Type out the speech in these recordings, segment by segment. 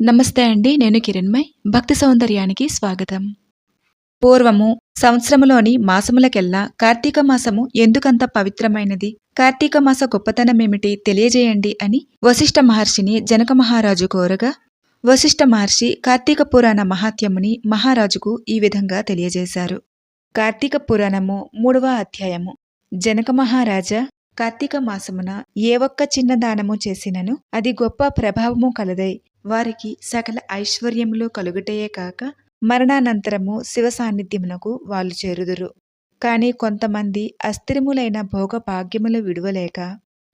నమస్తే అండి. నేను కిరణ్మయ్. భక్తి సౌందర్యానికి స్వాగతం. పూర్వము సంవత్సరములోని మాసములకెల్లా కార్తీక మాసము ఎందుకంత పవిత్రమైనది? కార్తీక మాస గొప్పతనమేమిటి తెలియజేయండి అని వశిష్ఠ మహర్షిని జనక మహారాజు కోరగా, వశిష్ఠ మహర్షి కార్తీక పురాణ మహాత్మ్యముని మహారాజుకు ఈ విధంగా తెలియజేశారు. కార్తీక పురాణము 3వ అధ్యాయము. జనక మహారాజా, కార్తీక మాసమున ఏ ఒక్క చిన్న దానము చేసినను అది గొప్ప ప్రభావము కలదై వారికి సకల ఐశ్వర్యములు కలుగుటయే కాక మరణానంతరము శివ సాన్నిధ్యమునకు వాళ్ళు చేరుదురు. కాని కొంతమంది అస్థిరములైన భోగ భాగ్యములు విడువలేక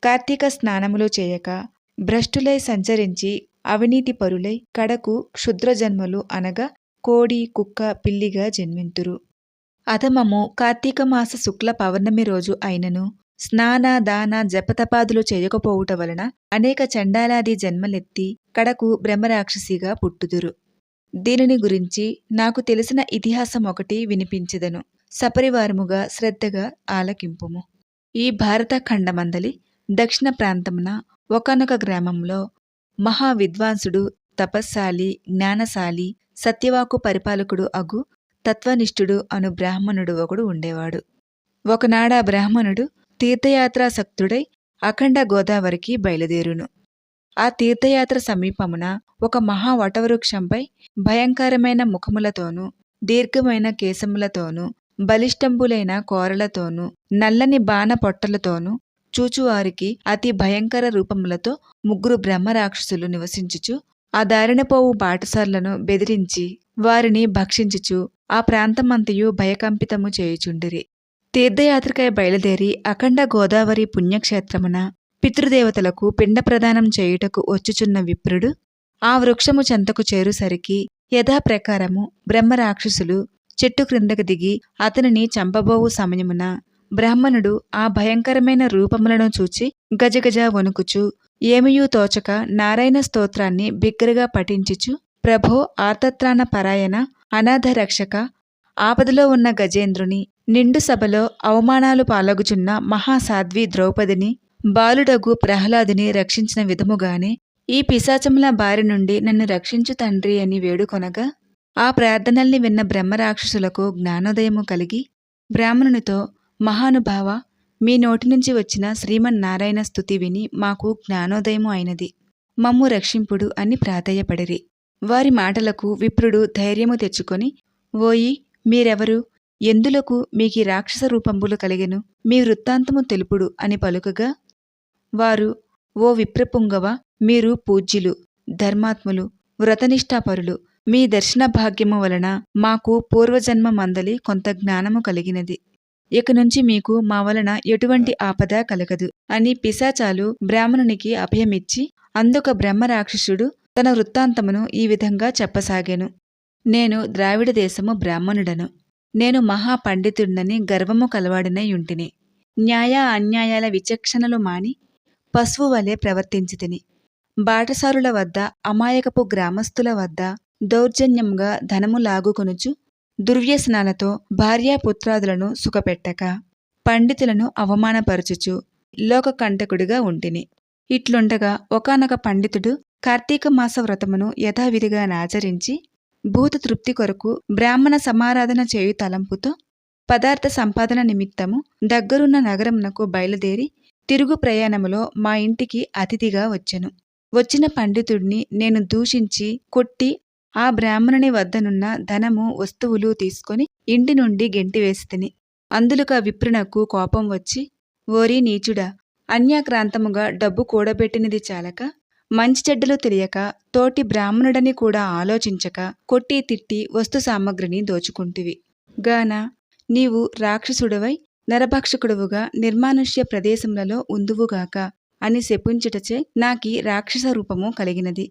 కార్తీక స్నానములు చేయక భ్రష్టులై సంచరించి అవినీతి పరులై కడకు క్షుద్ర జన్మలు అనగా కోడి కుక్క పిల్లిగా జన్మింతురు. అధమము కార్తీక మాస శుక్ల పౌర్ణమి రోజు అయినను స్నాన దాన జపతపాదులు చేయకపోవుట వలన అనేక చండాలాది జన్మలెత్తి కడకు బ్రహ్మరాక్షసిగా పుట్టుదురు. దీనిని గురించి నాకు తెలిసిన ఇతిహాసం ఒకటి వినిపించెదను. సపరివారముగా శ్రద్ధగా ఆలకింపుము. ఈ భారత ఖండమందలి దక్షిణ ప్రాంతమున ఒకానొక గ్రామంలో మహా విద్వాంసుడు, తపస్శాలి, జ్ఞానశాలి, సత్యవాకు పరిపాలకుడు అగు తత్వనిష్ఠుడు అను బ్రాహ్మణుడు ఒకడు ఉండేవాడు. ఒకనాడా బ్రాహ్మణుడు తీర్థయాత్రాసక్తుడై అఖండ గోదావరికి బయలుదేరును. ఆ తీర్థయాత్ర సమీపమున ఒక మహా వటవృక్షంపై భయంకరమైన ముఖములతోనూ దీర్ఘమైన కేశములతోనూ బలిష్టంబులైన కోరలతోనూ నల్లని బాణ పొట్టలతోనూ చూచువారికి అతి భయంకర రూపములతో 3 బ్రహ్మరాక్షసులు నివసించుచు ఆ దారిన పోవు బాటసార్లను బెదిరించి వారిని భక్షించుచు ఆ ప్రాంతమంతయు భయకంపితము చేయుచుండిరి. తీర్థయాత్రకై బయలుదేరి అఖండ గోదావరి పుణ్యక్షేత్రమున పితృదేవతలకు పిండ ప్రదానం చేయుటకు వచ్చుచున్న విప్రుడు ఆ వృక్షము చెంతకు చేరుసరికి యథాప్రకారము బ్రహ్మరాక్షసులు చెట్టు క్రిందకు దిగి అతనిని చంపబోవు సమయమున బ్రాహ్మణుడు ఆ భయంకరమైన రూపములను చూచి గజగజ వణుకుచు ఏమియూ తోచక నారాయణ స్తోత్రాన్ని బిగ్గరగా పఠించుచు, ప్రభో ఆర్తత్రాణ పరాయణ అనాథ రక్షక, ఆపదలో ఉన్న గజేంద్రుని, నిండు సభలో అవమానాలు పాలగుచున్న మహాసాధ్వి ద్రౌపదిని, బాలుడగు ప్రహ్లాదుని రక్షించిన విధముగానే ఈ పిశాచముల బారి నుండి నన్ను రక్షించు తండ్రి అని వేడుకొనగా, ఆ ప్రార్థనల్ని విన్న బ్రహ్మరాక్షసులకు జ్ఞానోదయము కలిగి బ్రాహ్మణునితో, మహానుభావ, మీ నోటి నుంచి వచ్చిన శ్రీమన్నారాయణ స్తుతి విని మాకు జ్ఞానోదయము అయినది, మమ్ము రక్షింపుడు అని ప్రాధేయపడిరి. వారి మాటలకు విప్రుడు ధైర్యము తెచ్చుకొని, ఓయి మీరెవరు, ఎందులకు మీకీ రాక్షస రూపంబులు కలిగెను, మీ వృత్తాంతము తెలుపుడు అని పలుకగా, వారు, ఓ విప్రపుంగవ, మీరు పూజ్యులు, ధర్మాత్ములు, వ్రతనిష్ఠాపరులు. మీ దర్శన భాగ్యము వలన మాకు పూర్వజన్మ మందలి కొంత జ్ఞానము కలిగినది. ఇక నుంచి మీకు మా వలన ఎటువంటి ఆపద కలగదు అని పిశాచాలు బ్రాహ్మణునికి అభయమిచ్చి, అందుక బ్రహ్మరాక్షసుడు తన వృత్తాంతమును ఈ విధంగా చెప్పసాగెను. నేను ద్రావిడ దేశము బ్రాహ్మణుడను. నేను మహాపండితుడినని గర్వము కలవాడినై యుంటిని. న్యాయ అన్యాయాల విచక్షణలు మాని పశువు వలె ప్రవర్తించితిని. బాటసారుల వద్ద, అమాయకపు గ్రామస్థుల వద్ద దౌర్జన్యంగా ధనము లాగుకొనుచు దుర్వ్యసనాలతో భార్యాపుత్రాదులను సుఖపెట్టక పండితులను అవమానపరచుచు లోకకంటకుడిగా ఉంటిని. ఇట్లుండగా ఒకానొక పండితుడు కార్తీక మాస వ్రతమును యథావిధిగా నాచరించి భూత తృప్తి కొరకు బ్రాహ్మణ సమారాధన చేయు తలంపుతో పదార్థ సంపాదన నిమిత్తము దగ్గరున్న నగరమునకు బయలుదేరి తిరుగు ప్రయాణములో మా ఇంటికి అతిథిగా వచ్చెను. వచ్చిన పండితుడిని నేను దూషించి కొట్టి ఆ బ్రాహ్మణుని వద్దనున్న ధనము వస్తువులు తీసుకొని ఇంటి నుండి గెంటివేసితిని. అందులుక విప్రునకు కోపం వచ్చి, ఓరి నీచుడా, అన్యాక్రాంతముగా డబ్బు కూడబెట్టినది చాలక మంచి చెడ్డలు తెలియక తోటి బ్రాహ్మణుడని కూడా ఆలోచించక కొట్టి తిట్టి వస్తు సామగ్రిని దోచుకుంటివి గాన నీవు రాక్షసుడవై నరభక్షకుడువుగా నిర్మానుష్య ప్రదేశములలో ఉందువుగాక అని శపించుటచే నాకీ రాక్షస రూపము కలిగినది.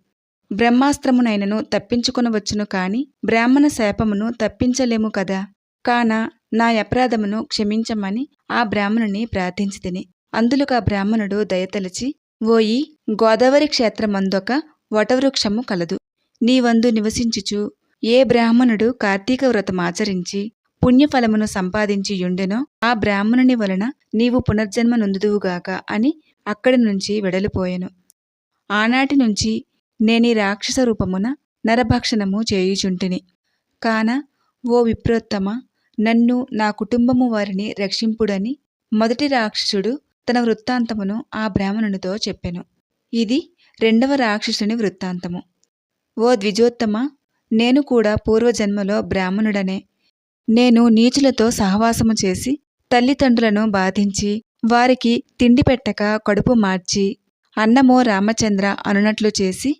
బ్రహ్మాస్త్రమునైనను తప్పించుకొనవచ్చును కాని బ్రాహ్మణ శాపమును తప్పించలేము కదా. కాన నా అపరాధమును క్షమించమని ఆ బ్రాహ్మణుని ప్రార్థించితిని. అందులోక బ్రాహ్మణుడు దయతలచి, ఓయి గోదావరి క్షేత్రమందొక వటవృక్షము కలదు. నీవందు నివసించుచు ఏ బ్రాహ్మణుడు కార్తీక వ్రతమాచరించి పుణ్యఫలమును సంపాదించి యుండెనో ఆ బ్రాహ్మణుని వలన నీవు పునర్జన్మ నొందుదువుగాక అని అక్కడి నుంచి వెడలిపోయెను. ఆనాటి నుంచి నేనీ రాక్షస రూపమున నరభక్షణము చేయుచుంటిని. కాన ఓ విప్రోత్తమ, నన్ను నా కుటుంబము వారిని రక్షింపుడని మొదటి రాక్షసుడు తన వృత్తాంతమును ఆ బ్రాహ్మణునితో చెప్పెను. ఇది రెండవ రాక్షసుని వృత్తాంతము. ఓ ద్విజోత్తమ, నేను కూడా పూర్వజన్మలో బ్రాహ్మణుడనే. నేను నీచులతో సహవాసము చేసి తల్లిదండ్రులను బాధించి వారికి తిండి పెట్టక కడుపు మార్చి అన్నమో రామచంద్ర అనునట్లు చేసి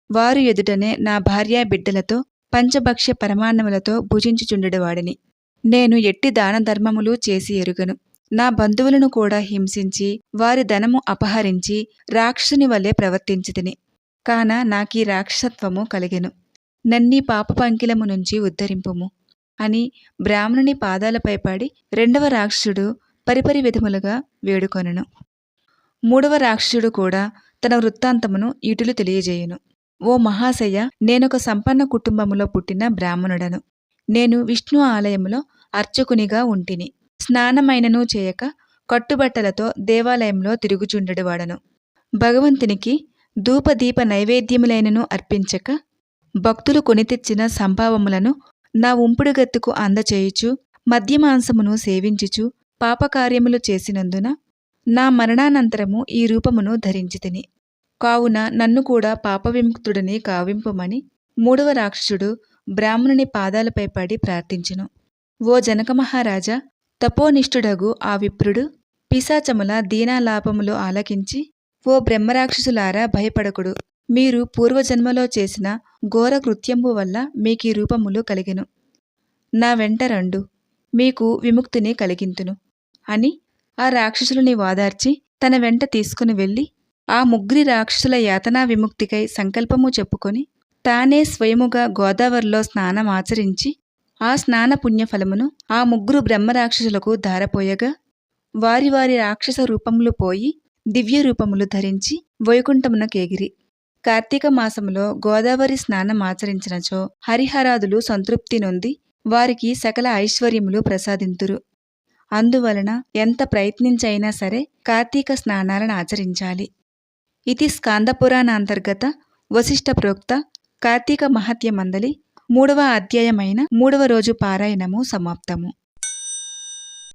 వారు ఎదుటనే నా భార్యా బిడ్డలతో పంచభక్ష్య పరమాన్నములతో భుజించుచుండెడివాడిని. నేను ఎట్టి దానధర్మములు చేసి ఎరుగను. నా బంధువులను కూడా హింసించి వారి ధనము అపహరించి రాక్షసుని వలె ప్రవర్తించితిని. కాన నాకీ రాక్షసత్వము కలిగెను. నన్నీ పాప పంకిలము నుంచి ఉద్ధరింపుము అని బ్రాహ్మణుని పాదాలపై పడి రెండవ రాక్షసుడు పరిపరి విధములుగా వేడుకొనెను. మూడవ రాక్షసుడు కూడా తన వృత్తాంతమును ఇటులు తెలియజేయును. ఓ మహాశయ, నేనొక సంపన్న కుటుంబములో పుట్టిన బ్రాహ్మణుడను. నేను విష్ణు ఆలయములో అర్చకునిగా ఉంటిని. స్నానమైనను చేయక కట్టుబట్టలతో దేవాలయంలో తిరుగుచుండెడివాడను. భగవంతునికి ధూపదీప నైవేద్యములైనను అర్పించక భక్తులు కొనితెచ్చిన సంభావములను నా ఉంపుడుగత్తుకు అందచేయుచు మద్యమాంసమును సేవించుచు పాపకార్యములు చేసినందున నా మరణానంతరము ఈ రూపమును ధరించితిని. కావున నన్ను కూడా పాపవిముక్తుడిని కావింపుమని మూడవ రాక్షసుడు బ్రాహ్మణుని పాదాలపై పడి ప్రార్థించెను. ఓ జనక మహారాజా, తపోనిష్ఠుడగు ఆ విప్రుడు పిశాచముల దీనాలాపములు ఆలకించి, ఓ బ్రహ్మరాక్షసులారా, భయపడకుడు. మీరు పూర్వజన్మలో చేసిన ఘోర కృత్యంబు వల్ల మీకీ రూపములు కలిగెను. నా వెంట రండు, మీకు విముక్తిని కలిగింతును అని ఆ రాక్షసులని వాదార్చి తన వెంట తీసుకుని వెళ్ళి ఆ ముగ్గురి రాక్షసుల యాతనా విముక్తికై సంకల్పము చెప్పుకొని తానే స్వయముగా గోదావరిలో స్నానమాచరించి ఆ స్నాన పుణ్యఫలమును ఆ ముగ్గురు బ్రహ్మరాక్షసులకు ధారపోయగా వారి వారి రాక్షస రూపములు పోయి దివ్య రూపములు ధరించి వైకుంఠమునకేగిరి. కార్తీక మాసములో గోదావరి స్నానమాచరించినచో హరిహరాదులు సంతృప్తి నొంది వారికి సకల ఐశ్వర్యములు ప్రసాదింతురు. అందువలన ఎంత ప్రయత్నించైనా సరే కార్తీక స్నానాలను ఆచరించాలి. ఇది స్కాందపురాణాంతర్గత వశిష్ఠ ప్రోక్త కార్తీక మహత్య మందలి 3వ అధ్యాయమైన 3వ రోజు పారాయణము సమాప్తము.